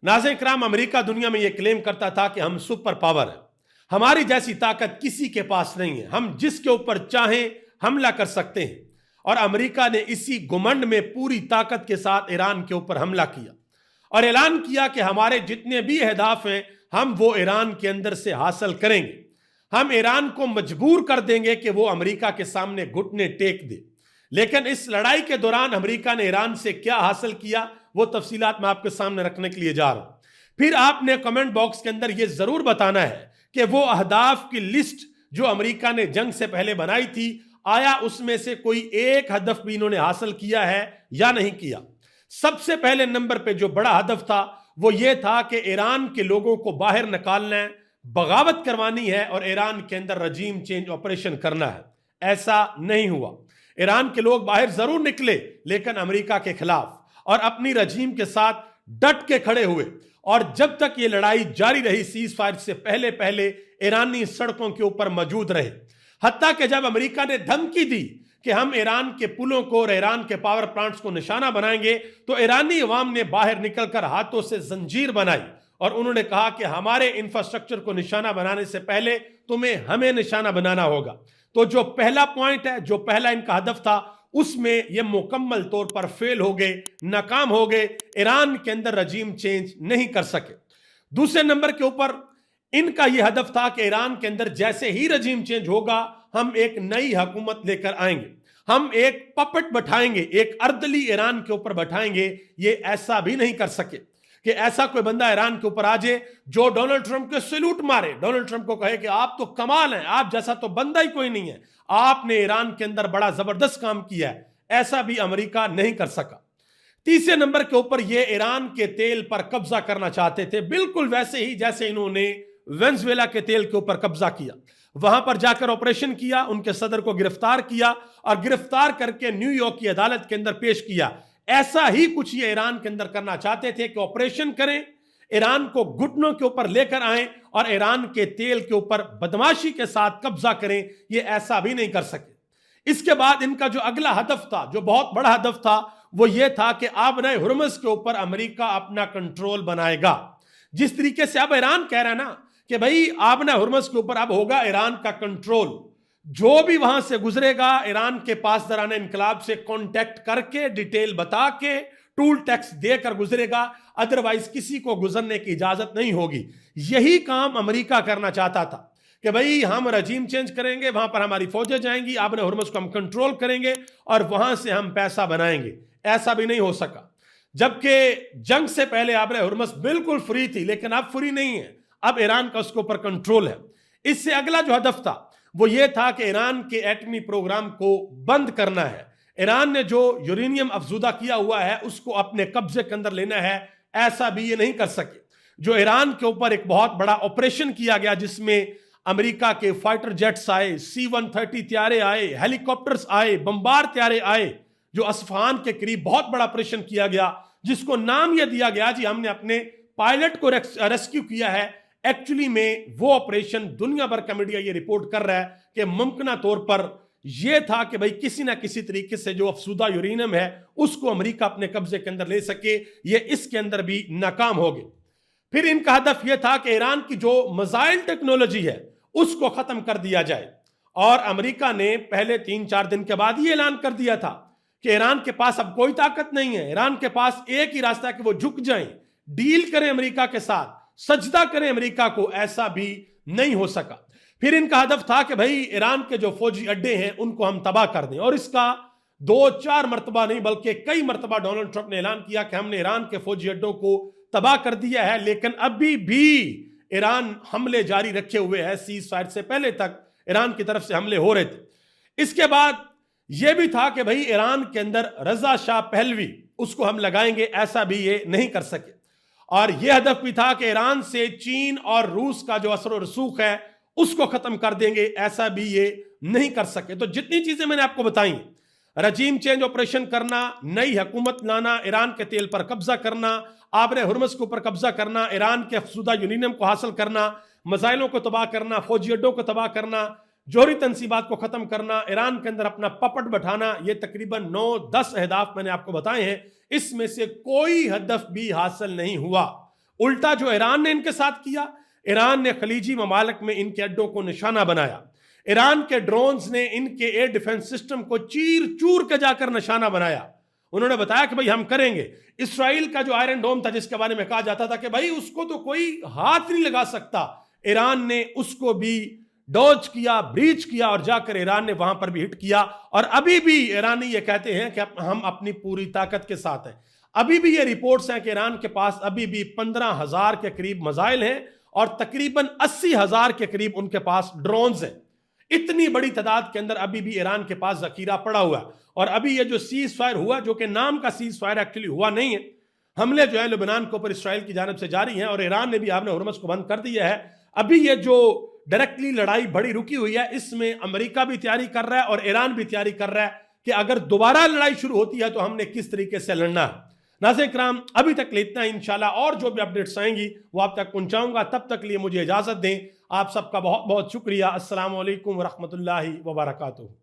नाज़रीन किराम, अमेरिका दुनिया में यह क्लेम करता था कि हम सुपर पावर हैं, हमारी जैसी ताकत किसी के पास नहीं है, हम जिसके ऊपर चाहें हमला कर सकते हैं। और अमेरिका ने इसी घुमंड में पूरी ताकत के साथ ईरान के ऊपर हमला किया और ऐलान किया कि हमारे जितने भी अहदाफ हैं हम वो ईरान के अंदर से हासिल करेंगे। हम ईरान को मजबूर कर देंगे कि वो अमेरिका के सामने घुटने टेक दे। लेकिन इस लड़ाई के दौरान अमेरिका ने ईरान से क्या हासिल किया वो तफसीलात मैं आपके सामने रखने के लिए जा रहा हूं। फिर आपने कमेंट बॉक्स के अंदर यह जरूर बताना है कि वो अहदाफ की लिस्ट जो अमेरिका ने जंग से पहले बनाई थी, आया उसमें से कोई एक हदफ भी इन्होंने हासिल किया है या नहीं किया। सबसे पहले नंबर पे जो बड़ा हदफ था वो ये था कि ईरान के लोगों को बाहर निकालना है, बगावत करवानी है और ईरान के अंदर रजीम चेंज ऑपरेशन करना है। ऐसा नहीं हुआ। ईरान के लोग बाहर जरूर निकले लेकिन अमेरिका के खिलाफ और अपनी रजीम के साथ डट के खड़े हुए। और जब तक ये लड़ाई जारी रही, सीज फायर से पहले पहले ईरानी सड़कों के ऊपर मौजूद रहे। हत्ता कि जब अमेरिका ने धमकी दी कि हम ईरान के पुलों को और ईरान के पावर प्लांट्स को निशाना बनाएंगे, तो ईरानी अवाम ने बाहर निकलकर हाथों से जंजीर बनाई और उन्होंने कहा कि हमारे इंफ्रास्ट्रक्चर को निशाना बनाने से पहले तुम्हें हमें निशाना बनाना होगा। तो जो पहला पॉइंट है, जो पहला इनका हदफ था, उसमें यह मुकम्मल तौर पर फेल हो गए, नाकाम हो गए। ईरान के अंदर रजीम चेंज नहीं कर सके। दूसरे नंबर के ऊपर इनका यह हदफ था कि ईरान के अंदर जैसे ही रजीम चेंज होगा हम एक नई हुकूमत लेकर आएंगे, हम एक पपट बैठाएंगे, एक अर्दली ईरान के ऊपर बैठाएंगे। ये ऐसा भी नहीं कर सके कि ऐसा कोई बंदा ईरान के ऊपर आ जाए जो डोनाल्ड ट्रंप के सैल्यूट मारे, डोनाल्ड ट्रंप को कहे कि आप तो कमाल हैं, आप जैसा तो बंदा ही कोई नहीं है, आपने ईरान के अंदर बड़ा जबरदस्त काम किया है। ऐसा भी अमेरिका नहीं कर सका। तीसरे नंबर के ऊपर ये ईरान के तेल पर कब्जा करना चाहते थे, बिल्कुल वैसे ही जैसे इन्होंने वेनेजुएला के तेल के ऊपर कब्जा किया। वहां पर जाकर ऑपरेशन किया, उनके सदर को गिरफ्तार किया और गिरफ्तार करके न्यूयॉर्क की अदालत के अंदर पेश किया। ऐसा ही कुछ ये ईरान के अंदर करना चाहते थे कि ऑपरेशन करें, ईरान को घुटनों के ऊपर लेकर आएं और ईरान के तेल के ऊपर बदमाशी के साथ कब्जा करें। ये ऐसा भी नहीं कर सके। इसके बाद इनका जो अगला हदफ था, जो बहुत बड़ा हदफ था, वो ये था कि आबना हुर्मुज़ के ऊपर अमेरिका अपना कंट्रोल बनाएगा। जिस तरीके से अब ईरान कह रहा है ना कि भाई आबना हुर्मुज़ के ऊपर अब होगा ईरान का कंट्रोल, जो भी वहां से गुजरेगा ईरान के पास दराने इनकलाब से कांटेक्ट करके डिटेल बता के टूल टैक्स देकर गुजरेगा, अदरवाइज किसी को गुजरने की इजाजत नहीं होगी। यही काम अमेरिका करना चाहता था कि भाई हम रजीम चेंज करेंगे, वहां पर हमारी फौजें जाएंगी, आबना हुर्मुज़ को हम कंट्रोल करेंगे और वहां से हम पैसा बनाएंगे। ऐसा भी नहीं हो सका। जबकि जंग से पहले आबना हुर्मुज़ बिल्कुल फ्री थी, लेकिन अब फ्री नहीं है, अब ईरान का उसके ऊपर कंट्रोल है। इससे अगला जो हदफ था वो ये था कि ईरान के एटमी प्रोग्राम को बंद करना है। ईरान ने जो यूरेनियम अफजूदा किया हुआ है उसको अपने कब्जे के अंदर लेना है। ऐसा भी ये नहीं कर सके। जो ईरान के ऊपर एक बहुत बड़ा ऑपरेशन किया गया जिसमें अमेरिका के फाइटर जेट्स आए, C-130 त्यारे आए, हेलीकॉप्टर्स आए, बम्बार त्यारे आए, जो अस्फहान के करीब बहुत बड़ा ऑपरेशन किया गया, जिसको नाम यह दिया गया जी हमने अपने पायलट को रेस्क्यू किया है। एक्चुअली में वो ऑपरेशन दुनिया भर का मीडिया ये रिपोर्ट कर रहा है कि मुमकिन तौर पर यह था कि भाई किसी ना किसी तरीके से जो अफसूदा यूरेनियम है उसको अमेरिका अपने कब्जे के अंदर ले सके। ये इसके अंदर भी नाकाम हो गए। फिर इनका हदफ यह था कि ईरान की जो मिसाइल टेक्नोलॉजी है उसको खत्म कर दिया जाए। और अमेरिका ने पहले 3-4 दिन के बाद ये ऐलान कर दिया था कि ईरान के पास अब कोई ताकत नहीं है, ईरान के पास एक ही रास्ता है कि वो झुक जाएं, डील करें अमेरिका के साथ, सजदा करें अमेरिका को। ऐसा भी नहीं हो सका। फिर इनका हदफ था कि भाई ईरान के जो फौजी अड्डे हैं उनको हम तबाह कर दें। और इसका 2-4 मरतबा नहीं बल्कि कई मरतबा डोनाल्ड ट्रंप ने ऐलान किया कि हमने ईरान के फौजी अड्डों को तबाह कर दिया है, लेकिन अभी भी ईरान हमले जारी रखे हुए है। सीज फायर से पहले तक ईरान की तरफ से हमले हो रहे थे। इसके बाद यह भी था कि भाई ईरान के अंदर रजा शाह पहलवी उसको हम लगाएंगे। ऐसा भी ये नहीं कर सके। और यह हदफ भी था कि ईरान से चीन और रूस का जो असर और रसूख है उसको खत्म कर देंगे। ऐसा भी ये नहीं कर सके। तो जितनी चीजें मैंने आपको बताई, रजीम चेंज ऑपरेशन करना, नई हुकूमत लाना, ईरान के तेल पर कब्जा करना, आबरे हुर्मुज़ के ऊपर कब्जा करना, ईरान के अफसूदा यूरेनियम को हासिल करना, मिसाइलों को तबाह करना, फौजी अड्डों को तबाह करना, जोहरी तनसीबात को खत्म करना, ईरान के अंदर अपना पपट बैठाना, ये तकरीबन 9-10 अहदाफ मैंने आपको बताए हैं। इसमें से कोई हदफ भी हासिल नहीं हुआ। उल्टा जो ईरान ने इनके साथ किया, ईरान ने खलीजी ममालिक में इनके अड्डों को निशाना बनाया। ईरान के ड्रोन्स ने इनके एयर डिफेंस सिस्टम को चीर चूर के जाकर निशाना बनाया। उन्होंने बताया कि भाई हम करेंगे। इसराइल का जो आयरन डोम था, जिसके बारे में कहा जाता था कि भाई उसको तो कोई हाथ नहीं लगा सकता, ईरान ने उसको भी डॉज किया, ब्रीच किया और जाकर ईरान ने वहां पर भी हिट किया। और अभी भी ईरानी ये कहते हैं कि हम अपनी पूरी ताकत के साथ हैं। अभी भी ये रिपोर्ट्स हैं कि ईरान के पास अभी भी 15,000 के करीब मिसाइल हैं और तकरीबन 80,000 के करीब उनके पास ड्रोन्स हैं। इतनी बड़ी तादाद के अंदर अभी भी ईरान के पास जखीरा पड़ा हुआ है। और अभी ये जो सीज फायर हुआ, जो कि नाम का सीज फायर एक्चुअली हुआ नहीं है, हमले जो है लेबनान के ऊपर इसराइल की जानिब से जारी हैं और ईरान ने भी आपने हुर्मुज़ को बंद कर दिया है। अभी ये जो डायरेक्टली लड़ाई बड़ी रुकी हुई है, इसमें अमेरिका भी तैयारी कर रहा है और ईरान भी तैयारी कर रहा है कि अगर दोबारा लड़ाई शुरू होती है तो हमने किस तरीके से लड़ना है। नाज़रीन किराम, अभी तक इतना, इंशाल्लाह और जो भी अपडेट्स आएंगी वो आप तक पहुंचाऊंगा। तब तक लिए मुझे इजाजत दें। आप सबका बहुत बहुत शुक्रिया। अस्सलामु अलैकुम व रहमतुल्लाहि व बरकातुहू।